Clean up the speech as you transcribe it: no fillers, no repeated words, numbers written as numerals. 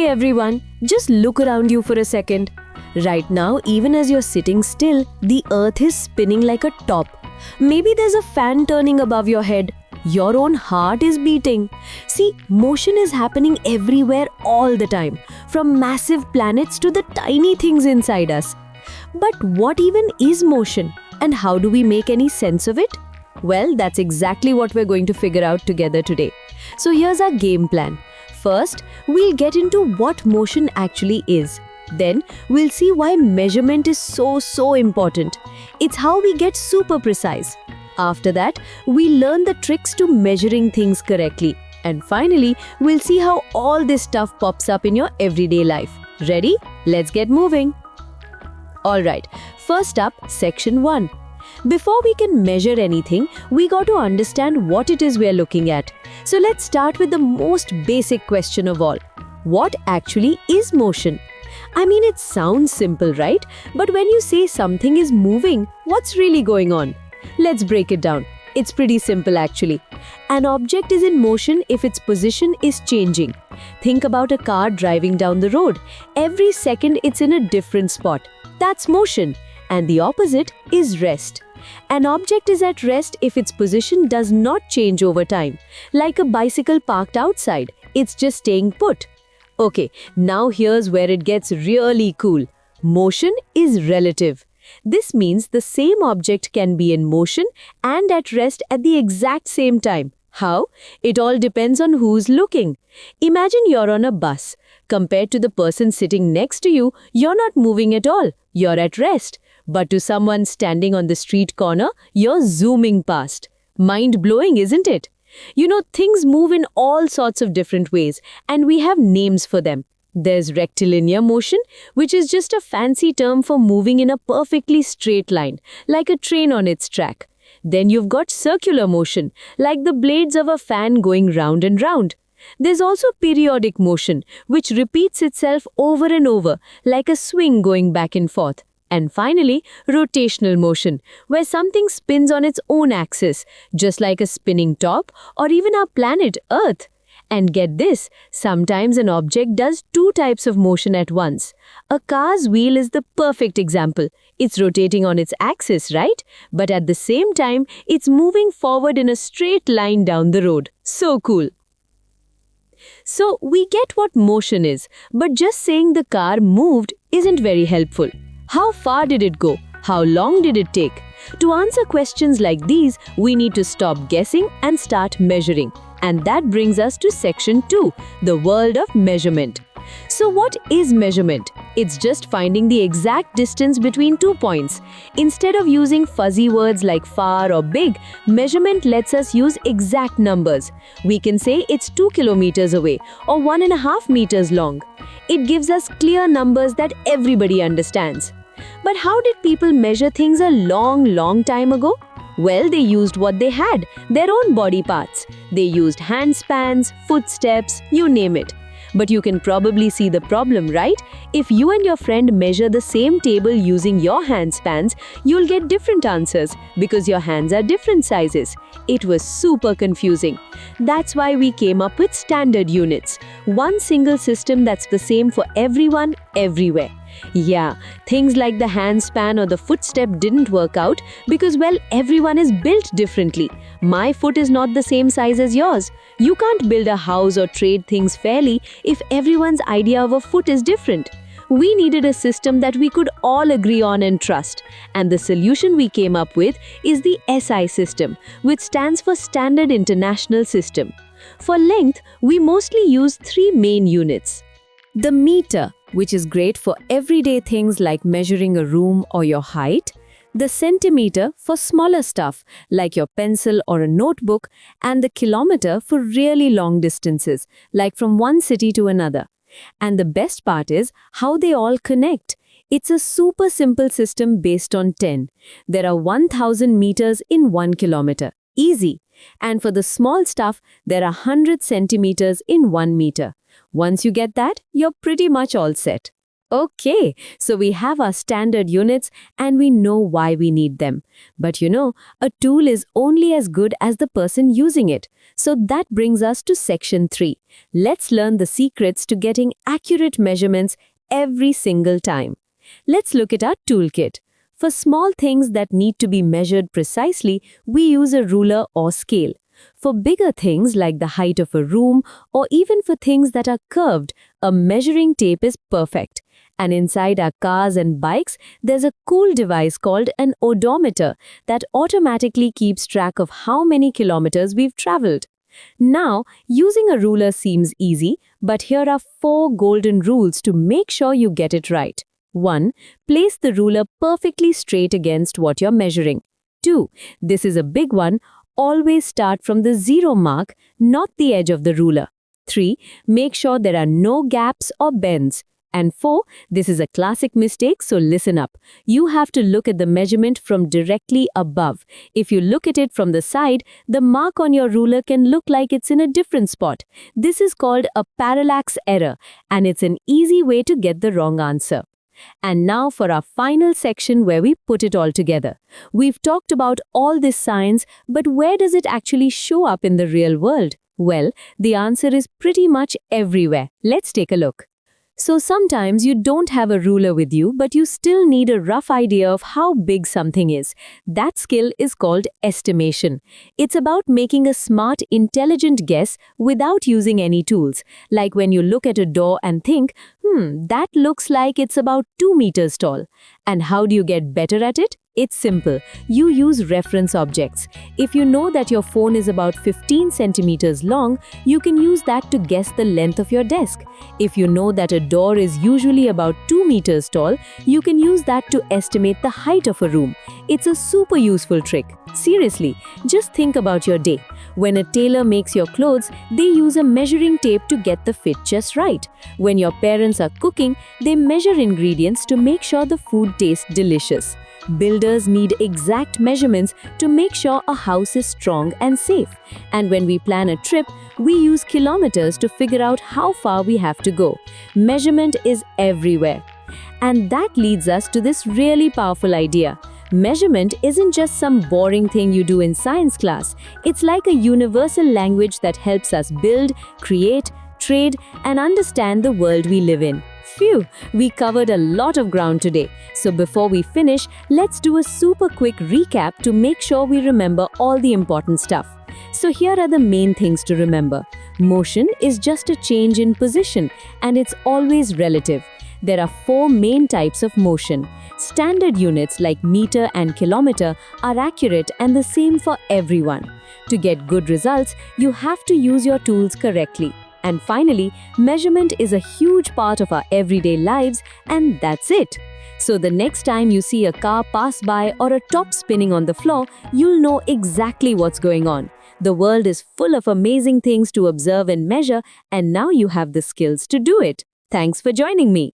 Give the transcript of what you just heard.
everyone, just look around you for a second. Right now, even as you're sitting still, the earth is spinning like a top. Maybe there's a fan turning above your head. Your own heart is beating. See, motion is happening everywhere all the time, from massive planets to the tiny things inside us. But what even is motion, and how do we make any sense of it? Well, that's exactly what we're going to figure out together today. So here's our game plan. First, we'll get into what motion actually is. Then, we'll see why measurement is so important. It's how we get super precise. After that, we'll learn the tricks to measuring things correctly. And finally, we'll see how all this stuff pops up in your everyday life. Ready? Let's get moving. Alright, first up, section 1. Before we can measure anything, we got to understand what it is we're looking at. So let's start with the most basic question of all. What actually is motion? I mean, it sounds simple, right? But when you say something is moving, what's really going on? Let's break it down. It's pretty simple actually. An object is in motion if its position is changing. Think about a car driving down the road. Every second it's in a different spot. That's motion. And the opposite is rest. An object is at rest if its position does not change over time. Like a bicycle parked outside, it's just staying put. Okay, now here's where it gets really cool. Motion is relative. This means the same object can be in motion and at rest at the exact same time. How? It all depends on who's looking. Imagine you're on a bus. Compared to the person sitting next to you, you're not moving at all. You're at rest. But to someone standing on the street corner, you're zooming past. Mind-blowing, isn't it? You know, things move in all sorts of different ways, and we have names for them. There's rectilinear motion, which is just a fancy term for moving in a perfectly straight line, like a train on its track. Then you've got circular motion, like the blades of a fan going round and round. There's also periodic motion, which repeats itself over and over, like a swing going back and forth. And finally, rotational motion, where something spins on its own axis, just like a spinning top or even our planet Earth. And get this, sometimes an object does two types of motion at once. A car's wheel is the perfect example. It's rotating on its axis, right? But at the same time, it's moving forward in a straight line down the road. So cool. So we get what motion is, but just saying the car moved isn't very helpful. How far did it go? How long did it take? To answer questions like these, we need to stop guessing and start measuring. And that brings us to section 2, the world of measurement. So what is measurement? It's just finding the exact distance between 2 points. Instead of using fuzzy words like far or big, measurement lets us use exact numbers. We can say it's 2 kilometers away or 1.5 meters long. It gives us clear numbers that everybody understands. But how did people measure things a long time ago? Well, they used what they had, their own body parts. They used handspans, footsteps, you name it. But you can probably see the problem, right? If you and your friend measure the same table using your handspans, you'll get different answers because your hands are different sizes. It was super confusing. That's why we came up with standard units. One single system that's the same for everyone, everywhere. Yeah, things like the handspan or the footstep didn't work out because, well, everyone is built differently. My foot is not the same size as yours. You can't build a house or trade things fairly if everyone's idea of a foot is different. We needed a system that we could all agree on and trust. And the solution we came up with is the SI system, which stands for Standard International System. For length, we mostly use 3 main units. The meter, which is great for everyday things like measuring a room or your height. The centimeter for smaller stuff like your pencil or a notebook, and the kilometer for really long distances, like from one city to another. And the best part is how they all connect. It's a super simple system based on 10. There are 1,000 meters in 1 kilometer. Easy. And for the small stuff, there are 100 centimeters in 1 meter. Once you get that, you're pretty much all set. Okay, so we have our standard units and we know why we need them. But a tool is only as good as the person using it. So that brings us to section 3. Let's learn the secrets to getting accurate measurements every single time. Let's look at our toolkit. For small things that need to be measured precisely, we use a ruler or scale. For bigger things like the height of a room or even for things that are curved, a measuring tape is perfect. And inside our cars and bikes, there's a cool device called an odometer that automatically keeps track of how many kilometers we've traveled. Now, using a ruler seems easy, but here are 4 golden rules to make sure you get it right. 1. Place the ruler perfectly straight against what you're measuring. 2. This is a big one. Always start from the 0 mark, not the edge of the ruler. 3. Make sure there are no gaps or bends. And 4, this is a classic mistake, so listen up. You have to look at the measurement from directly above. If you look at it from the side, the mark on your ruler can look like it's in a different spot. This is called a parallax error, and it's an easy way to get the wrong answer. And now for our final section where we put it all together. We've talked about all this science, but where does it actually show up in the real world? Well, the answer is pretty much everywhere. Let's take a look. So sometimes you don't have a ruler with you, but you still need a rough idea of how big something is. That skill is called estimation. It's about making a smart, intelligent guess without using any tools. Like when you look at a door and think, that looks like it's about 2 meters tall. And how do you get better at it? It's simple. You use reference objects. If you know that your phone is about 15 centimeters long, you can use that to guess the length of your desk. If you know that a door is usually about 2 meters tall, you can use that to estimate the height of a room. It's a super useful trick. Seriously, just think about your day. When a tailor makes your clothes, they use a measuring tape to get the fit just right. When your parents are cooking, they measure ingredients to make sure the food tastes delicious. Builders need exact measurements to make sure a house is strong and safe. And when we plan a trip, we use kilometers to figure out how far we have to go. Measurement is everywhere. And that leads us to this really powerful idea. Measurement isn't just some boring thing you do in science class. It's like a universal language that helps us build, create, trade, and understand the world we live in. Phew, we covered a lot of ground today. So before we finish, let's do a super quick recap to make sure we remember all the important stuff. So here are the main things to remember. Motion is just a change in position, and it's always relative. There are 4 main types of motion. Standard units like meter and kilometer are accurate and the same for everyone. To get good results, you have to use your tools correctly. And finally, measurement is a huge part of our everyday lives, and that's it. So the next time you see a car pass by or a top spinning on the floor, you'll know exactly what's going on. The world is full of amazing things to observe and measure, and now you have the skills to do it. Thanks for joining me.